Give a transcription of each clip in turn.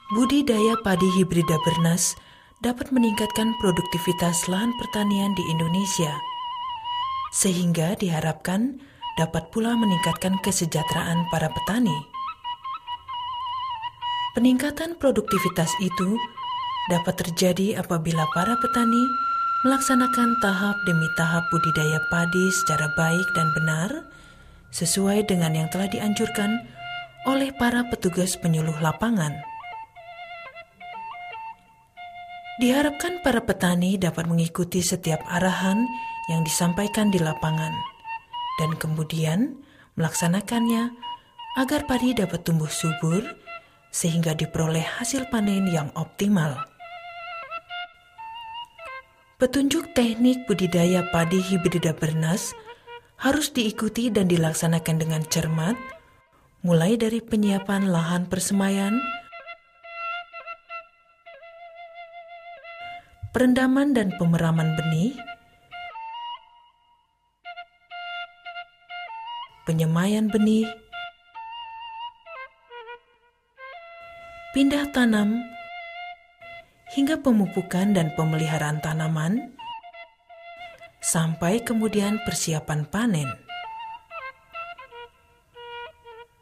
Budidaya padi hibrida bernas dapat meningkatkan produktivitas lahan pertanian di Indonesia, sehingga diharapkan dapat pula meningkatkan kesejahteraan para petani. Peningkatan produktivitas itu dapat terjadi apabila para petani melaksanakan tahap demi tahap budidaya padi secara baik dan benar, sesuai dengan yang telah dianjurkan oleh para petugas penyuluh lapangan. Diharapkan para petani dapat mengikuti setiap arahan yang disampaikan di lapangan dan kemudian melaksanakannya agar padi dapat tumbuh subur sehingga diperoleh hasil panen yang optimal. Petunjuk teknik budidaya padi hibrida bernas harus diikuti dan dilaksanakan dengan cermat, mulai dari penyiapan lahan persemaian, perendaman dan pemeraman benih, penyemaian benih, pindah tanam, hingga pemupukan dan pemeliharaan tanaman, sampai kemudian persiapan panen.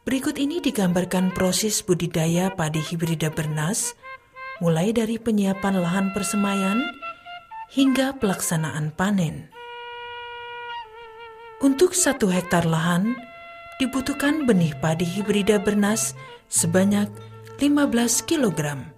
Berikut ini digambarkan proses budidaya padi hibrida bernas, mulai dari penyiapan lahan persemaian hingga pelaksanaan panen. Untuk 1 hektar lahan, dibutuhkan benih padi hibrida bernas sebanyak 15 kilogram.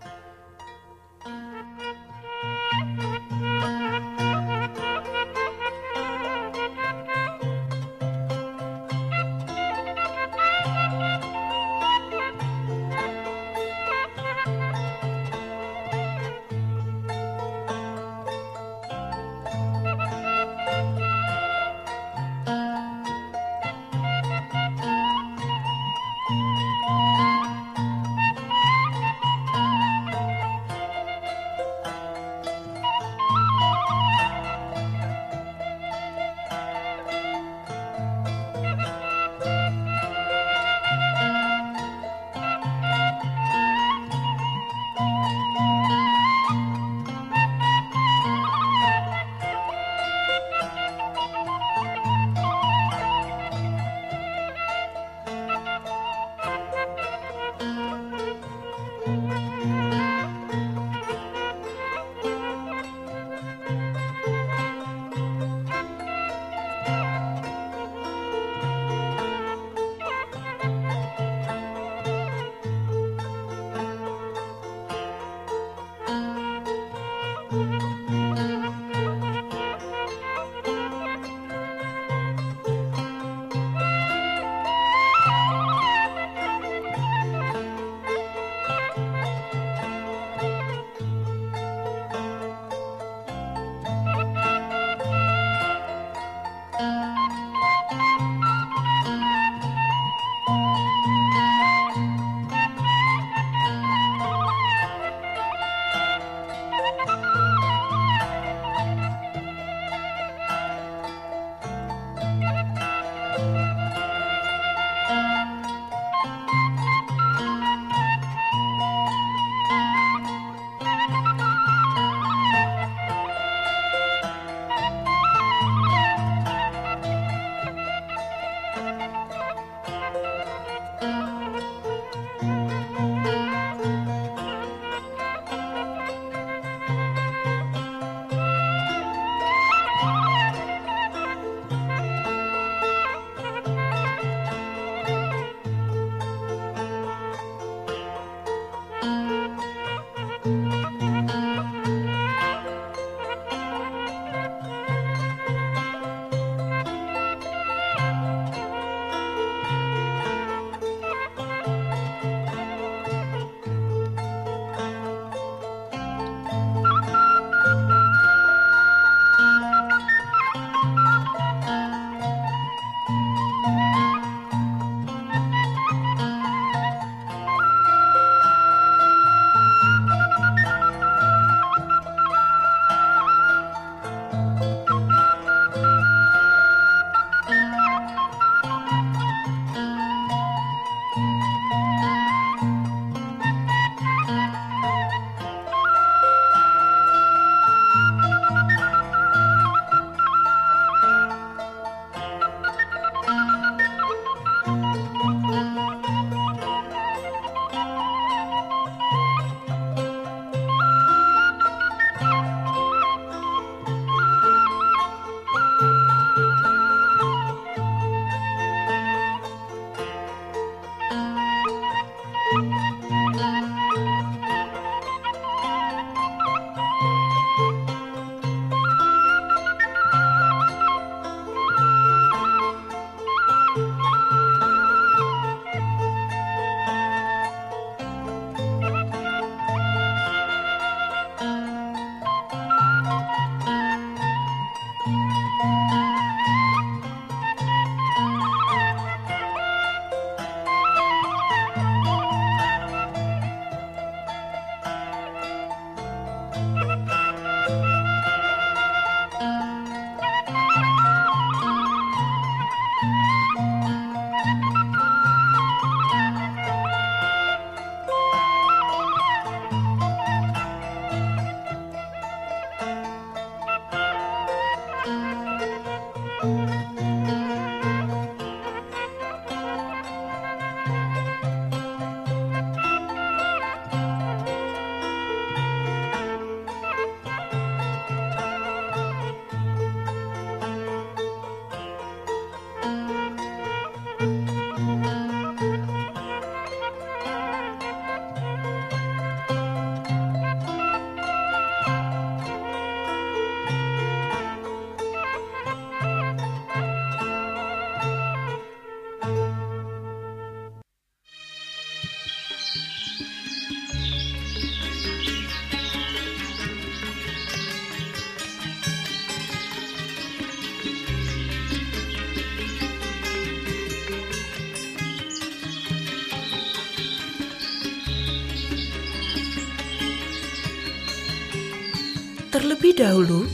Terlebih dahulu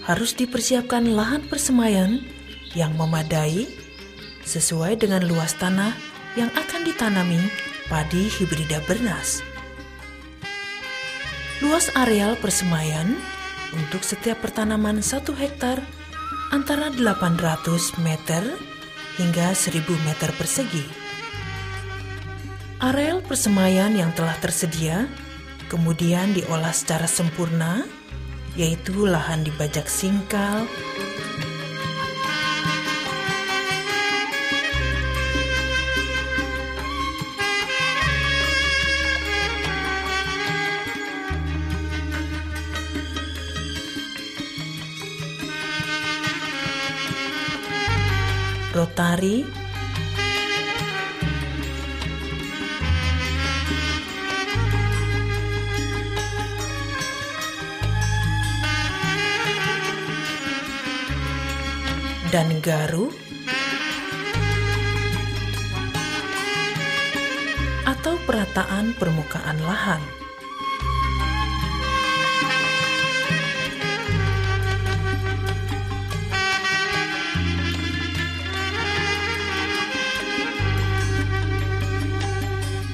harus dipersiapkan lahan persemaian yang memadai sesuai dengan luas tanah yang akan ditanami padi hibrida bernas. Luas areal persemaian untuk setiap pertanaman 1 hektar antara 800 meter hingga 1000 meter persegi. Areal persemaian yang telah tersedia kemudian diolah secara sempurna, yaitu lahan dibajak singkal, rotari, dan garu atau perataan permukaan lahan.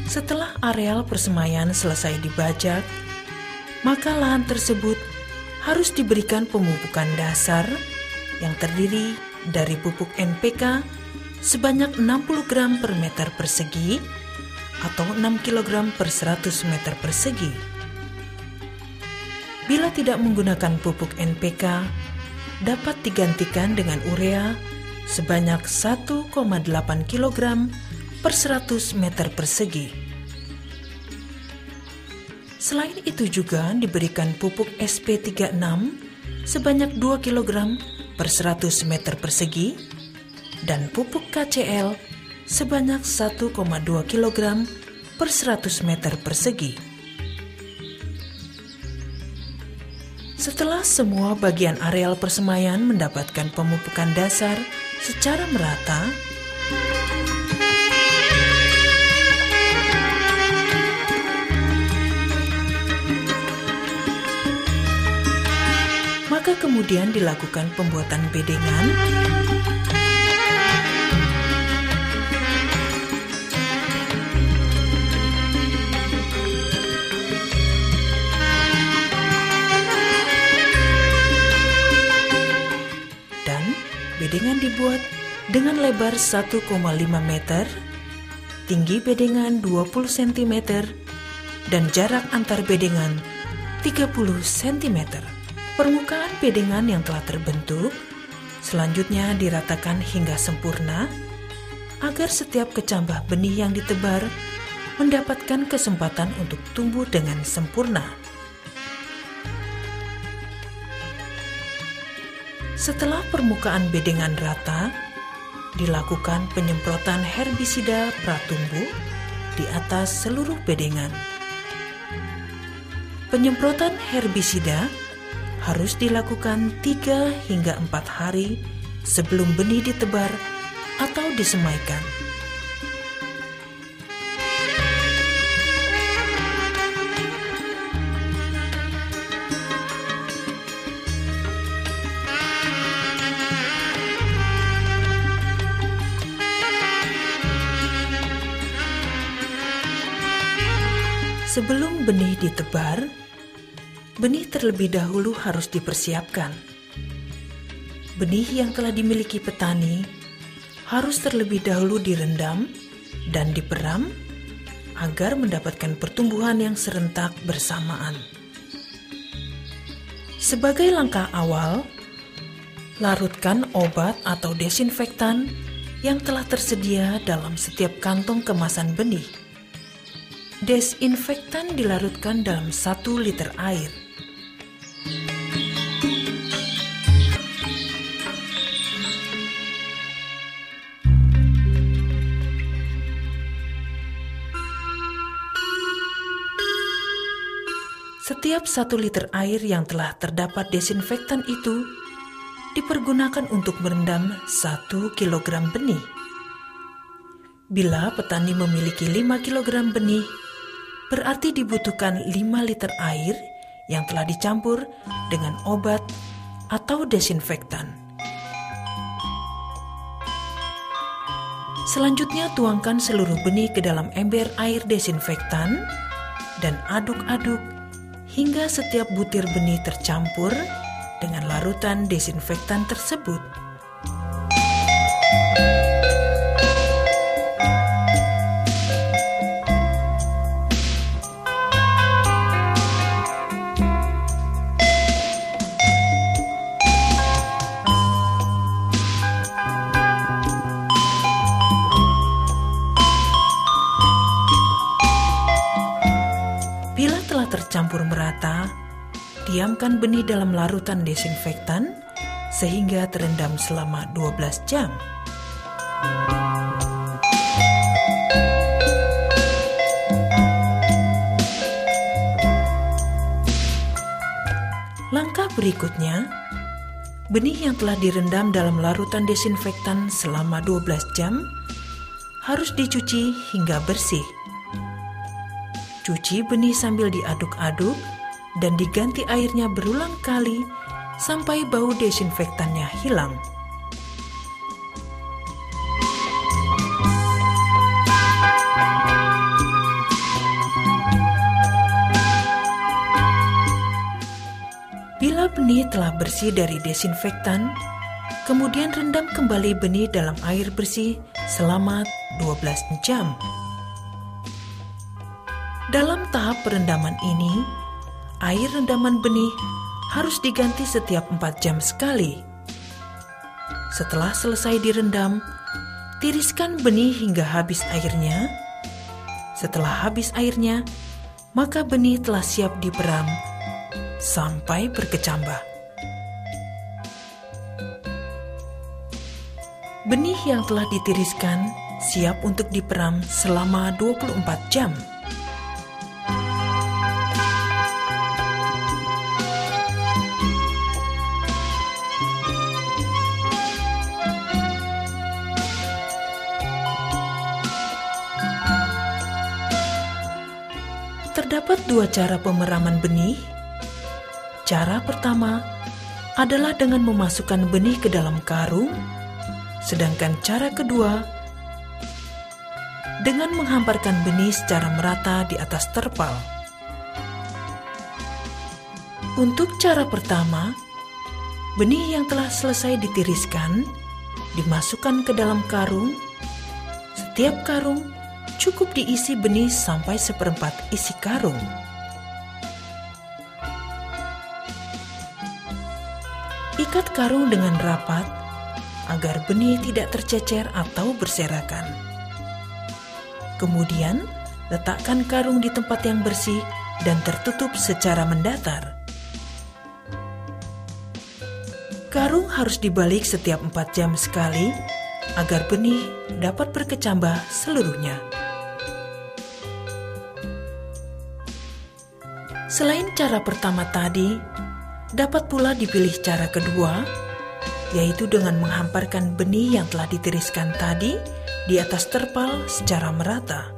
Setelah areal persemaian selesai dibajak, maka lahan tersebut harus diberikan pemupukan dasar yang terdiri dari pupuk NPK sebanyak 60 gram per meter persegi atau 6 kg per 100 meter persegi. Bila tidak menggunakan pupuk NPK, dapat digantikan dengan urea sebanyak 1,8 kg per 100 meter persegi. Selain itu juga diberikan pupuk SP36 sebanyak 2 kg per 100 meter persegi dan pupuk KCL sebanyak 1,2 kg per 100 meter persegi. Setelah semua bagian areal persemaian mendapatkan pemupukan dasar secara merata, maka kemudian dilakukan pembuatan bedengan dan bedengan dibuat dengan lebar 1,5 meter, tinggi bedengan 20 cm, dan jarak antar bedengan 30 cm. Permukaan bedengan yang telah terbentuk selanjutnya diratakan hingga sempurna agar setiap kecambah benih yang ditebar mendapatkan kesempatan untuk tumbuh dengan sempurna. Setelah permukaan bedengan rata, dilakukan penyemprotan herbisida pratumbuh di atas seluruh bedengan. Penyemprotan herbisida harus dilakukan 3 hingga 4 hari sebelum benih ditebar atau disemaikan. Sebelum benih ditebar, benih terlebih dahulu harus dipersiapkan. Benih yang telah dimiliki petani harus terlebih dahulu direndam dan diperam agar mendapatkan pertumbuhan yang serentak bersamaan. Sebagai langkah awal, larutkan obat atau desinfektan yang telah tersedia dalam setiap kantong kemasan benih. Desinfektan dilarutkan dalam 1 liter air. Setiap 1 liter air yang telah terdapat desinfektan itu dipergunakan untuk merendam 1 kilogram benih. Bila petani memiliki 5 kilogram benih, berarti dibutuhkan 5 liter air yang telah dicampur dengan obat atau desinfektan. Selanjutnya tuangkan seluruh benih ke dalam ember air desinfektan dan aduk-aduk hingga setiap butir benih tercampur dengan larutan desinfektan tersebut. Bila telah tercampur merata, diamkan benih dalam larutan desinfektan sehingga terendam selama 12 jam. Langkah berikutnya, benih yang telah direndam dalam larutan desinfektan selama 12 jam harus dicuci hingga bersih. Cuci benih sambil diaduk-aduk dan diganti airnya berulang kali sampai bau desinfektannya hilang. Bila benih telah bersih dari desinfektan, kemudian rendam kembali benih dalam air bersih selama 12 jam. Dalam tahap perendaman ini, air rendaman benih harus diganti setiap 4 jam sekali. Setelah selesai direndam, tiriskan benih hingga habis airnya. Setelah habis airnya, maka benih telah siap diperam sampai berkecambah. Benih yang telah ditiriskan siap untuk diperam selama 24 jam. Terdapat 2 cara pemeraman benih. Cara pertama adalah dengan memasukkan benih ke dalam karung, sedangkan cara kedua dengan menghamparkan benih secara merata di atas terpal. Untuk cara pertama, benih yang telah selesai ditiriskan dimasukkan ke dalam karung. Setiap karung cukup diisi benih sampai 1/4 isi karung. Ikat karung dengan rapat agar benih tidak tercecer atau berserakan. Kemudian, letakkan karung di tempat yang bersih dan tertutup secara mendatar. Karung harus dibalik setiap 4 jam sekali agar benih dapat berkecambah seluruhnya. Selain cara pertama tadi, dapat pula dipilih cara kedua, yaitu dengan menghamparkan benih yang telah ditiriskan tadi di atas terpal secara merata.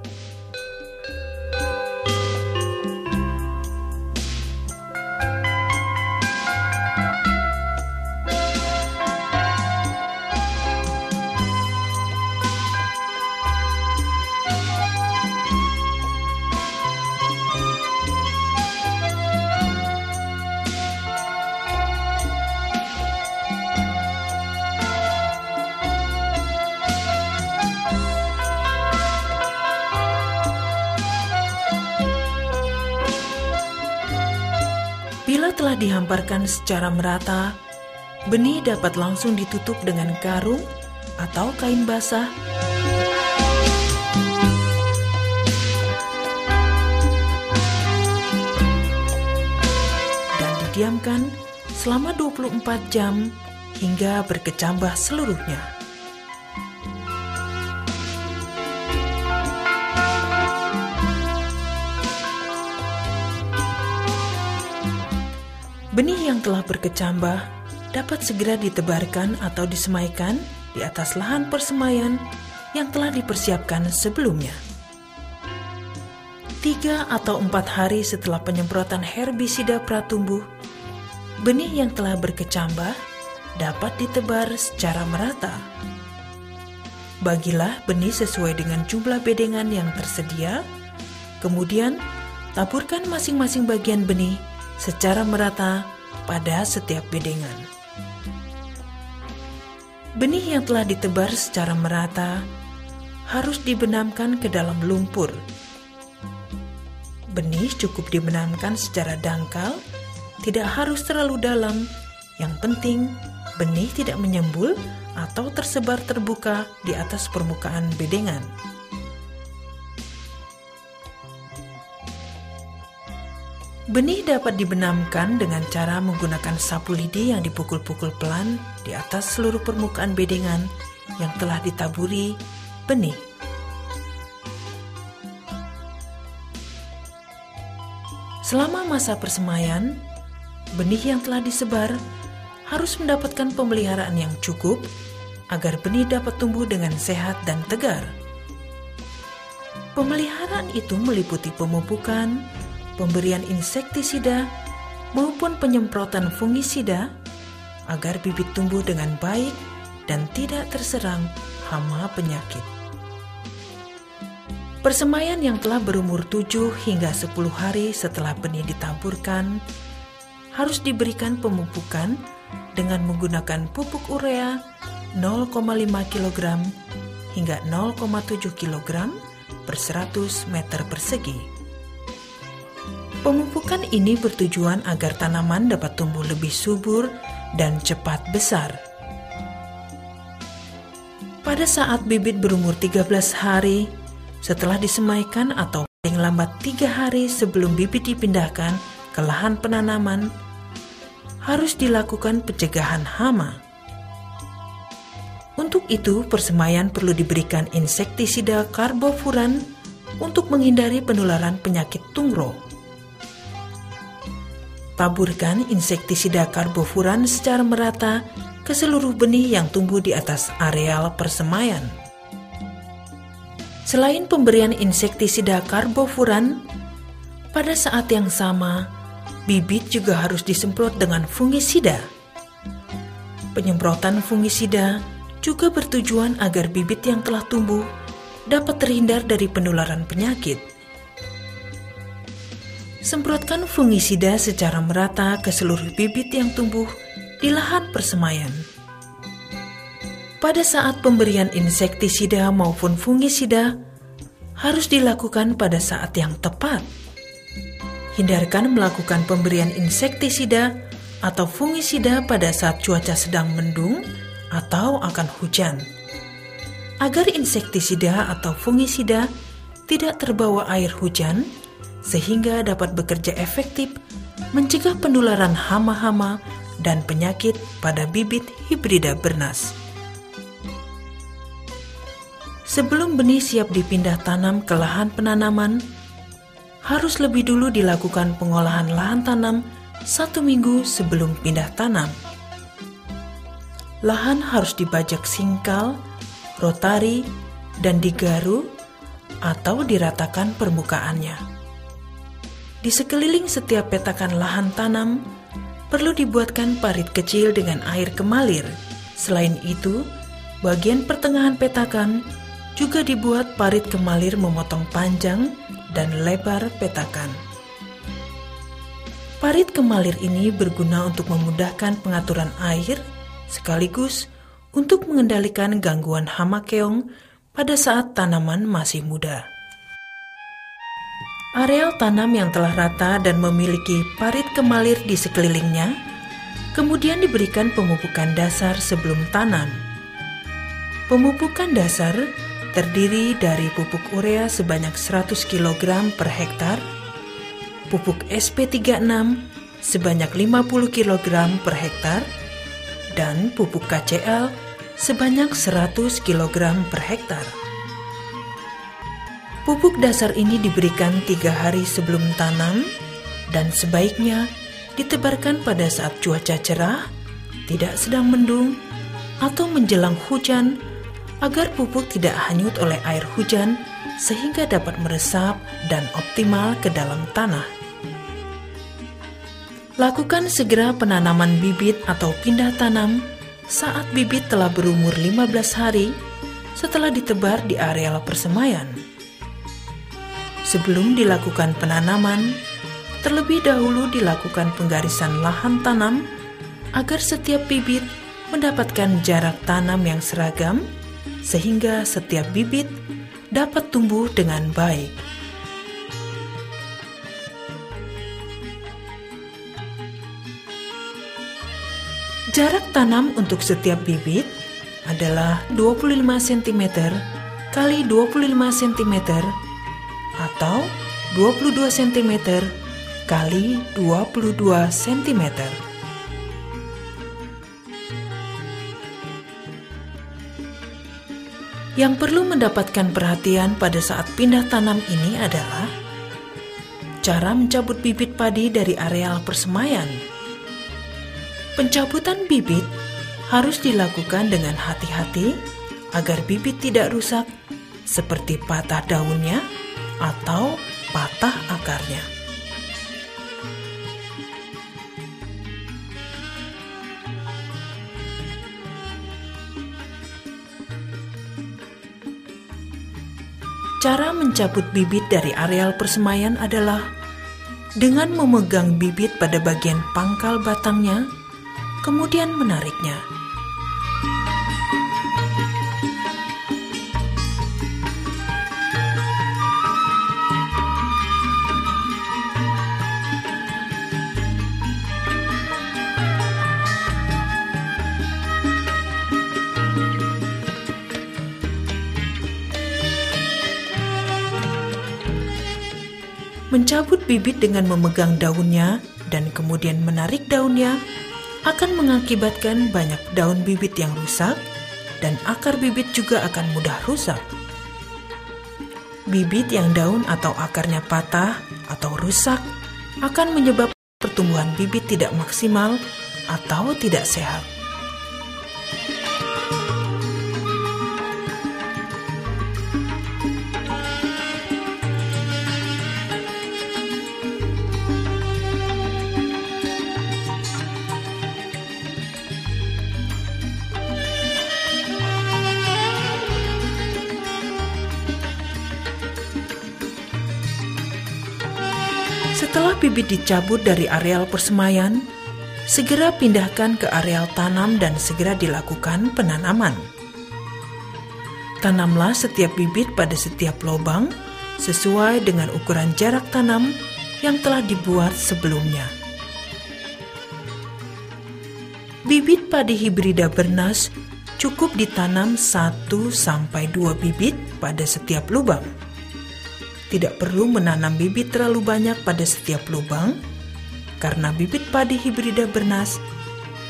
Bila telah dihamparkan secara merata, benih dapat langsung ditutup dengan karung atau kain basah dan didiamkan selama 24 jam hingga berkecambah seluruhnya. Benih yang telah berkecambah dapat segera ditebarkan atau disemaikan di atas lahan persemaian yang telah dipersiapkan sebelumnya. 3 atau 4 hari setelah penyemprotan herbisida pratumbuh, benih yang telah berkecambah dapat ditebar secara merata. Bagilah benih sesuai dengan jumlah bedengan yang tersedia, kemudian taburkan masing-masing bagian benih secara merata pada setiap bedengan. Benih yang telah ditebar secara merata harus dibenamkan ke dalam lumpur. Benih cukup dibenamkan secara dangkal, tidak harus terlalu dalam. Yang penting, benih tidak menyembul atau tersebar terbuka di atas permukaan bedengan. Benih dapat dibenamkan dengan cara menggunakan sapu lidi yang dipukul-pukul pelan di atas seluruh permukaan bedengan yang telah ditaburi benih. Selama masa persemaian, benih yang telah disebar harus mendapatkan pemeliharaan yang cukup agar benih dapat tumbuh dengan sehat dan tegar. Pemeliharaan itu meliputi pemupukan, pemberian insektisida, maupun penyemprotan fungisida agar bibit tumbuh dengan baik dan tidak terserang hama penyakit. Persemaian yang telah berumur 7 hingga 10 hari setelah benih ditaburkan harus diberikan pemupukan dengan menggunakan pupuk urea 0,5 kg hingga 0,7 kg per 100 meter persegi. Pemupukan ini bertujuan agar tanaman dapat tumbuh lebih subur dan cepat besar. Pada saat bibit berumur 13 hari, setelah disemaikan atau paling lambat 3 hari sebelum bibit dipindahkan ke lahan penanaman, harus dilakukan pencegahan hama. Untuk itu, persemaian perlu diberikan insektisida karbofuran untuk menghindari penularan penyakit tungro. Taburkan insektisida karbofuran secara merata ke seluruh benih yang tumbuh di atas areal persemaian. Selain pemberian insektisida karbofuran, pada saat yang sama, bibit juga harus disemprot dengan fungisida. Penyemprotan fungisida juga bertujuan agar bibit yang telah tumbuh dapat terhindar dari penularan penyakit. Semprotkan fungisida secara merata ke seluruh bibit yang tumbuh di lahan persemaian. Pada saat pemberian insektisida maupun fungisida harus dilakukan pada saat yang tepat. Hindarkan melakukan pemberian insektisida atau fungisida pada saat cuaca sedang mendung atau akan hujan, agar insektisida atau fungisida tidak terbawa air hujan sehingga dapat bekerja efektif mencegah penularan hama-hama dan penyakit pada bibit hibrida bernas. Sebelum benih siap dipindah tanam ke lahan penanaman, harus lebih dulu dilakukan pengolahan lahan tanam 1 minggu sebelum pindah tanam. lahan harus dibajak singkal, rotari, dan digaru atau diratakan permukaannya. Di sekeliling setiap petakan lahan tanam, perlu dibuatkan parit kecil dengan air kemalir. Selain itu, bagian pertengahan petakan juga dibuat parit kemalir memotong panjang dan lebar petakan. Parit kemalir ini berguna untuk memudahkan pengaturan air sekaligus untuk mengendalikan gangguan hama keong pada saat tanaman masih muda. Areal tanam yang telah rata dan memiliki parit kemalir di sekelilingnya, kemudian diberikan pemupukan dasar sebelum tanam. Pemupukan dasar terdiri dari pupuk urea sebanyak 100 kg per hektar, pupuk SP36 sebanyak 50 kg per hektar, dan pupuk KCl sebanyak 100 kg per hektar. Pupuk dasar ini diberikan 3 hari sebelum tanam dan sebaiknya ditebarkan pada saat cuaca cerah, tidak sedang mendung, atau menjelang hujan agar pupuk tidak hanyut oleh air hujan sehingga dapat meresap dan optimal ke dalam tanah. Lakukan segera penanaman bibit atau pindah tanam saat bibit telah berumur 15 hari setelah ditebar di areal persemaian. Sebelum dilakukan penanaman, terlebih dahulu dilakukan penggarisan lahan tanam agar setiap bibit mendapatkan jarak tanam yang seragam sehingga setiap bibit dapat tumbuh dengan baik. Jarak tanam untuk setiap bibit adalah 25 cm kali 25 cm atau 22 cm kali 22 cm. Yang perlu mendapatkan perhatian pada saat pindah tanam ini adalah cara mencabut bibit padi dari areal persemaian. Pencabutan bibit harus dilakukan dengan hati-hati agar bibit tidak rusak, seperti patah daunnya atau patah akarnya. Cara mencabut bibit dari areal persemaian adalah dengan memegang bibit pada bagian pangkal batangnya, kemudian menariknya. Mencabut bibit dengan memegang daunnya dan kemudian menarik daunnya akan mengakibatkan banyak daun bibit yang rusak dan akar bibit juga akan mudah rusak. Bibit yang daun atau akarnya patah atau rusak akan menyebabkan pertumbuhan bibit tidak maksimal atau tidak sehat. Setelah bibit dicabut dari areal persemaian, segera pindahkan ke areal tanam dan segera dilakukan penanaman. Tanamlah setiap bibit pada setiap lubang sesuai dengan ukuran jarak tanam yang telah dibuat sebelumnya. Bibit padi hibrida Bernas cukup ditanam 1-2 bibit pada setiap lubang. Tidak perlu menanam bibit terlalu banyak pada setiap lubang, karena bibit padi hibrida Bernas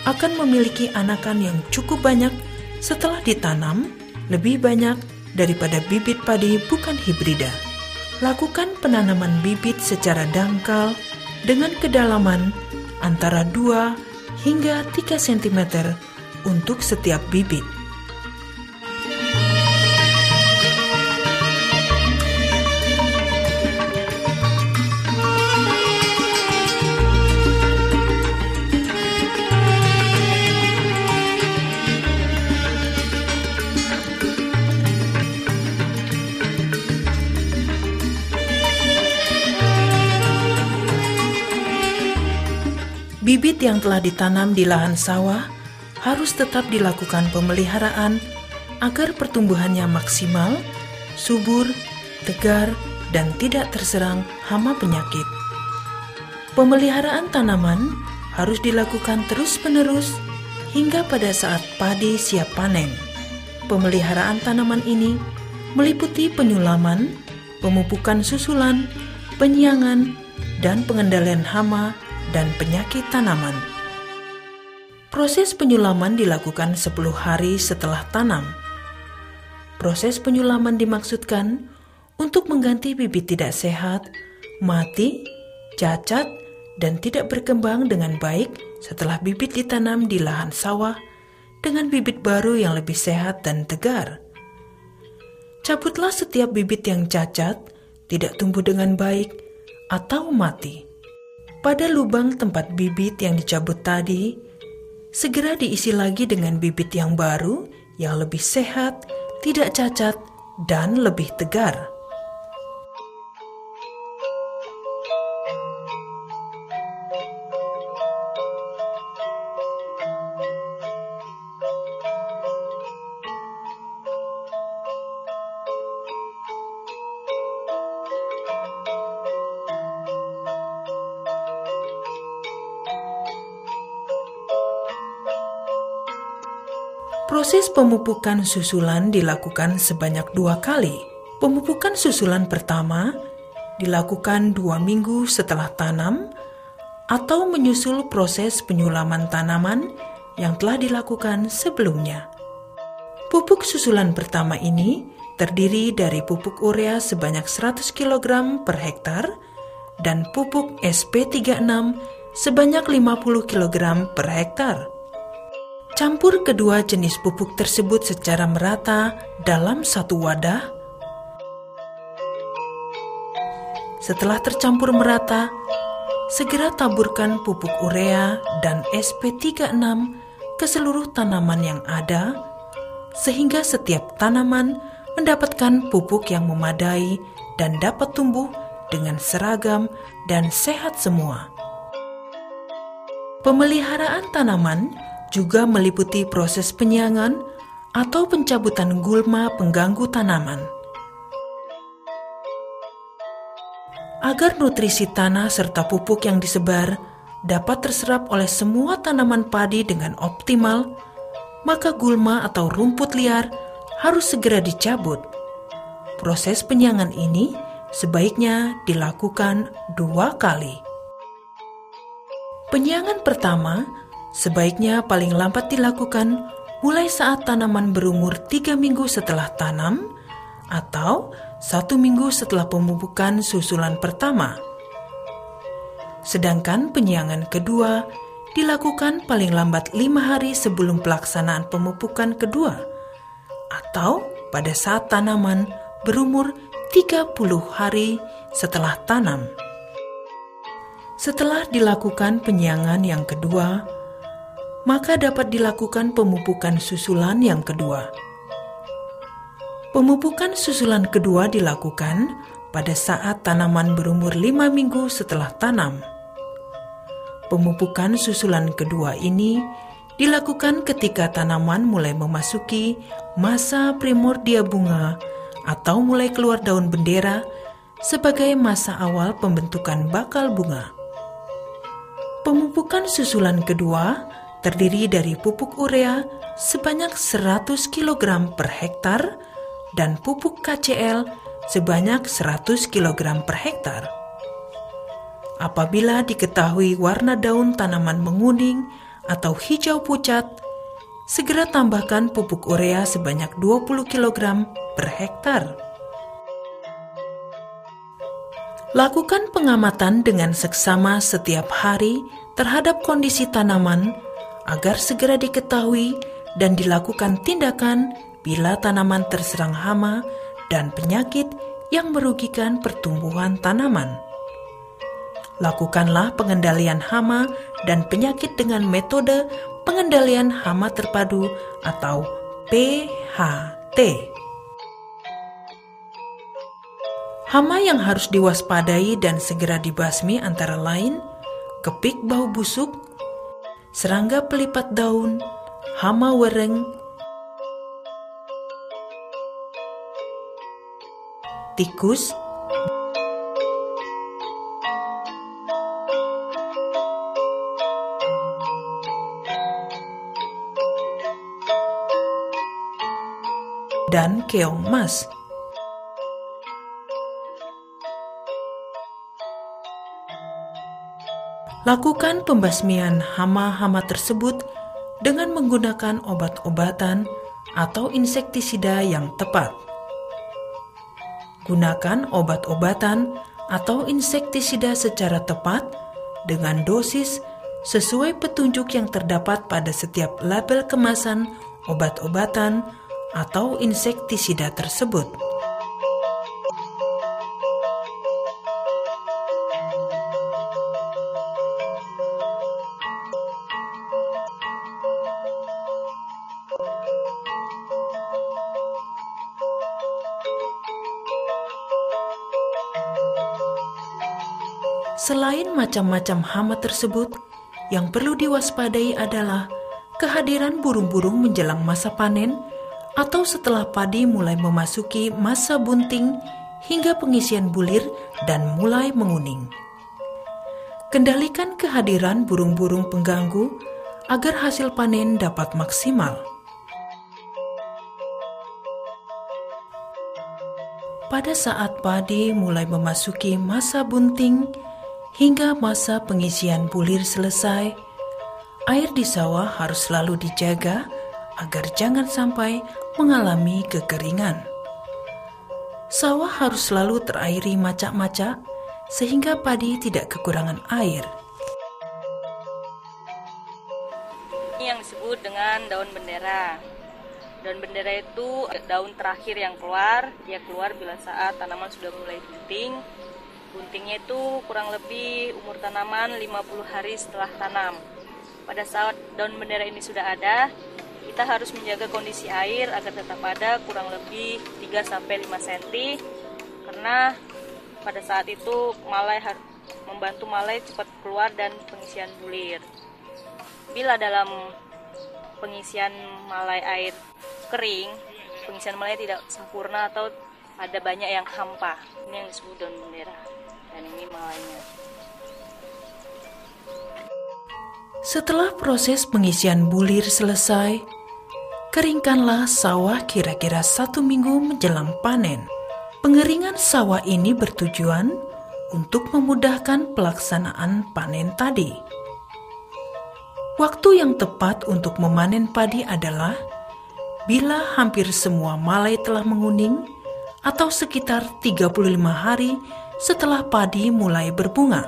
akan memiliki anakan yang cukup banyak setelah ditanam, lebih banyak daripada bibit padi bukan hibrida. Lakukan penanaman bibit secara dangkal dengan kedalaman antara 2 hingga 3 cm untuk setiap bibit. Bibit yang telah ditanam di lahan sawah harus tetap dilakukan pemeliharaan agar pertumbuhannya maksimal, subur, tegar, dan tidak terserang hama penyakit. Pemeliharaan tanaman harus dilakukan terus-menerus hingga pada saat padi siap panen. Pemeliharaan tanaman ini meliputi penyulaman, pemupukan susulan, penyiangan, dan pengendalian hama dan penyakit tanaman. Proses penyulaman dilakukan 10 hari setelah tanam. Proses penyulaman dimaksudkan untuk mengganti bibit tidak sehat, mati, cacat, dan tidak berkembang dengan baik setelah bibit ditanam di lahan sawah dengan bibit baru yang lebih sehat dan tegar. Cabutlah setiap bibit yang cacat, tidak tumbuh dengan baik, atau mati. Pada lubang tempat bibit yang dicabut tadi, segera diisi lagi dengan bibit yang baru, yang lebih sehat, tidak cacat, dan lebih tegar. Proses pemupukan susulan dilakukan sebanyak 2 kali. Pemupukan susulan pertama dilakukan 2 minggu setelah tanam atau menyusul proses penyulaman tanaman yang telah dilakukan sebelumnya. Pupuk susulan pertama ini terdiri dari pupuk urea sebanyak 100 kg per hektar dan pupuk SP36 sebanyak 50 kg per hektar. Campur kedua jenis pupuk tersebut secara merata dalam satu wadah. Setelah tercampur merata, segera taburkan pupuk urea dan SP36 ke seluruh tanaman yang ada, sehingga setiap tanaman mendapatkan pupuk yang memadai dan dapat tumbuh dengan seragam dan sehat semua. Pemeliharaan tanaman juga meliputi proses penyiangan atau pencabutan gulma pengganggu tanaman. Agar nutrisi tanah serta pupuk yang disebar dapat terserap oleh semua tanaman padi dengan optimal, maka gulma atau rumput liar harus segera dicabut. Proses penyiangan ini sebaiknya dilakukan 2 kali. Penyiangan pertama sebaiknya paling lambat dilakukan mulai saat tanaman berumur 3 minggu setelah tanam atau 1 minggu setelah pemupukan susulan pertama. Sedangkan penyiangan kedua dilakukan paling lambat 5 hari sebelum pelaksanaan pemupukan kedua atau pada saat tanaman berumur 30 hari setelah tanam. Setelah dilakukan penyiangan yang kedua, maka dapat dilakukan pemupukan susulan yang kedua. Pemupukan susulan kedua dilakukan pada saat tanaman berumur 5 minggu setelah tanam. Pemupukan susulan kedua ini dilakukan ketika tanaman mulai memasuki masa primordia bunga atau mulai keluar daun bendera sebagai masa awal pembentukan bakal bunga. Pemupukan susulan kedua terdiri dari pupuk urea sebanyak 100 kg per hektar dan pupuk KCl sebanyak 100 kg per hektar. Apabila diketahui warna daun tanaman menguning atau hijau pucat, segera tambahkan pupuk urea sebanyak 20 kg per hektar. Lakukan pengamatan dengan seksama setiap hari terhadap kondisi tanaman agar segera diketahui dan dilakukan tindakan bila tanaman terserang hama dan penyakit yang merugikan pertumbuhan tanaman. Lakukanlah pengendalian hama dan penyakit dengan metode pengendalian hama terpadu atau PHT. Hama yang harus diwaspadai dan segera dibasmi antara lain kepik bau busuk, serangga pelipat daun, hama wereng, tikus, dan keong emas. Lakukan pembasmian hama-hama tersebut dengan menggunakan obat-obatan atau insektisida yang tepat. Gunakan obat-obatan atau insektisida secara tepat dengan dosis sesuai petunjuk yang terdapat pada setiap label kemasan obat-obatan atau insektisida tersebut. Selain macam-macam hama tersebut, yang perlu diwaspadai adalah kehadiran burung-burung menjelang masa panen atau setelah padi mulai memasuki masa bunting hingga pengisian bulir dan mulai menguning. Kendalikan kehadiran burung-burung pengganggu agar hasil panen dapat maksimal. Pada saat padi mulai memasuki masa bunting hingga masa pengisian bulir selesai, air di sawah harus selalu dijaga agar jangan sampai mengalami kekeringan. Sawah harus selalu terairi macak-macak sehingga padi tidak kekurangan air. Ini yang disebut dengan daun bendera. Daun bendera itu daun terakhir yang keluar. Dia keluar bila saat tanaman sudah mulai bunting. Buntingnya itu kurang lebih umur tanaman 50 hari setelah tanam. Pada saat daun bendera ini sudah ada, kita harus menjaga kondisi air agar tetap ada kurang lebih 3-5 cm, karena pada saat itu membantu malai cepat keluar dan pengisian bulir. Bila dalam pengisian malai air kering, pengisian malai tidak sempurna atau ada banyak yang hampa, ini yang disebut daun bendera. Dan ini malainya. Setelah proses pengisian bulir selesai, keringkanlah sawah kira-kira 1 minggu menjelang panen. Pengeringan sawah ini bertujuan untuk memudahkan pelaksanaan panen tadi. Waktu yang tepat untuk memanen padi adalah bila hampir semua malai telah menguning atau sekitar 35 hari setelah padi mulai berbunga.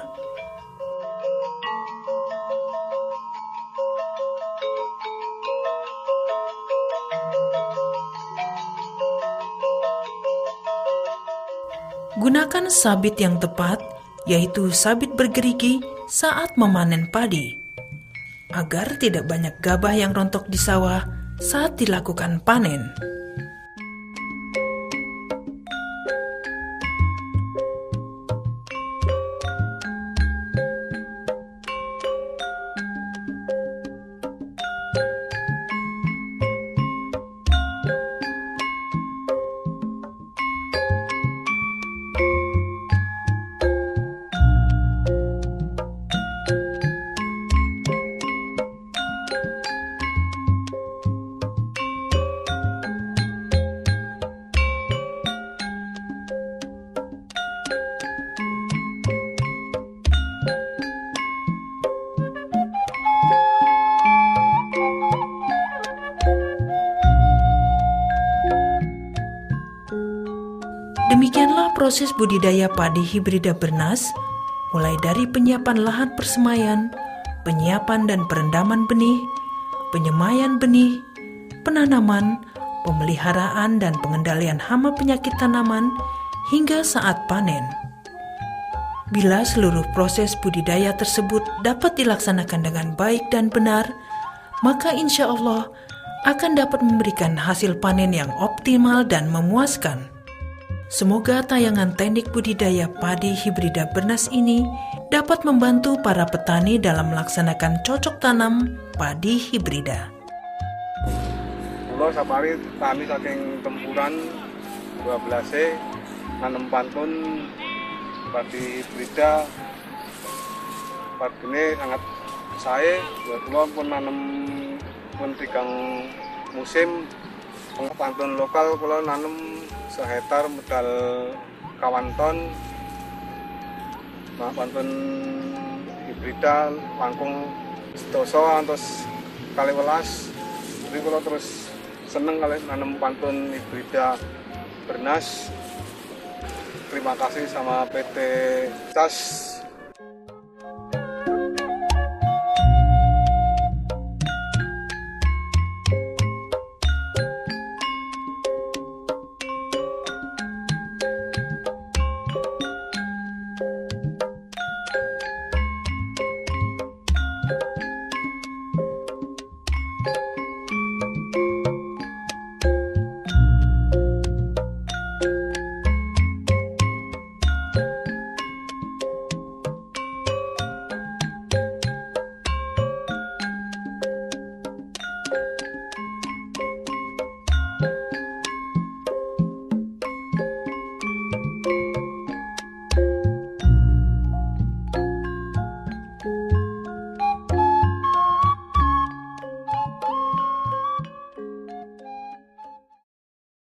Gunakan sabit yang tepat, yaitu sabit bergerigi saat memanen padi, agar tidak banyak gabah yang rontok di sawah saat dilakukan panen. Demikianlah proses budidaya padi hibrida Bernas, mulai dari penyiapan lahan persemaian, penyiapan dan perendaman benih, penyemaian benih, penanaman, pemeliharaan dan pengendalian hama penyakit tanaman hingga saat panen. Bila seluruh proses budidaya tersebut dapat dilaksanakan dengan baik dan benar, maka insya Allah akan dapat memberikan hasil panen yang optimal dan memuaskan. Semoga tayangan teknik budidaya padi hibrida Bernas ini dapat membantu para petani dalam melaksanakan cocok tanam padi hibrida. Kulo sapari tani saking Tempuran 12 nanem pantun padi hibrida. Padine sangat sae, kulo pun nanem pun 3 musim. Pantun lokal kulo nanem sehektar modal kawan ton. Pantun hibrida langkung sedoso antos kali welas. Jadi kulo terus seneng kali nanem pantun hibrida Bernas. Terima kasih sama PT CAS